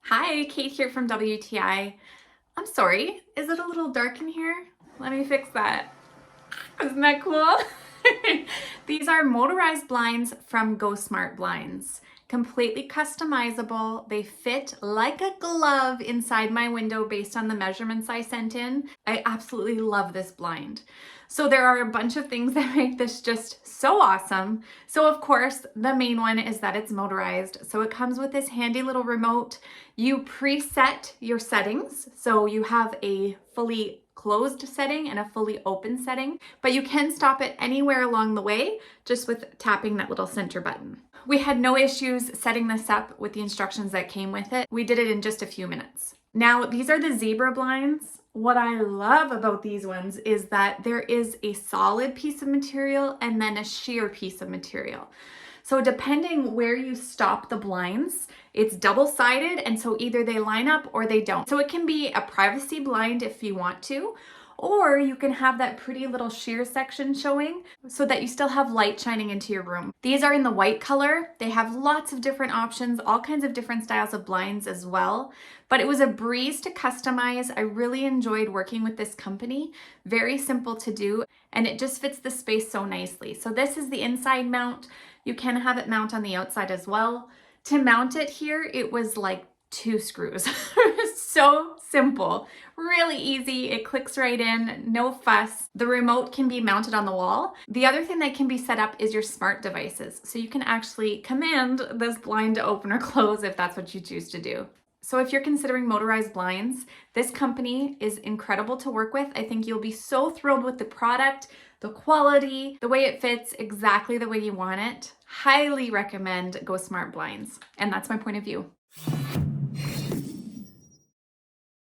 Hi, Kate here from WTI. I'm sorry, is it a little dark in here? Let me fix that. Isn't that cool? These are motorized blinds from GOSMART blinds. Completely customizable. They fit like a glove inside my window based on the measurements I sent in. I absolutely love this blind. So there are a bunch of things that make this just so awesome. So of course, the main one is that it's motorized. So it comes with this handy little remote. You preset your settings. So you have a fully closed setting and a fully open setting, but you can stop it anywhere along the way just with tapping that little center button. We had no issues setting this up with the instructions that came with it. We did it in just a few minutes. Now, these are the zebra blinds. What I love about these ones is that there is a solid piece of material and then a sheer piece of material. So depending where you stop the blinds, it's double-sided, and so either they line up or they don't. So it can be a privacy blind if you want to, or you can have that pretty little sheer section showing so that you still have light shining into your room. These are in the white color. They have lots of different options, all kinds of different styles of blinds as well. But it was a breeze to customize. I really enjoyed working with this company. Very simple to do, and it just fits the space so nicely. So this is the inside mount. You can have it mount on the outside as well. To mount it here, it was like 2 screws. So simple, really easy. It clicks right in, no fuss. The remote can be mounted on the wall. The other thing that can be set up is your smart devices. So you can actually command this blind to open or close if that's what you choose to do. So if you're considering motorized blinds, this company is incredible to work with. I think you'll be so thrilled with the product, the quality, the way it fits exactly the way you want it. Highly recommend GOSMART blinds. And that's my point of view.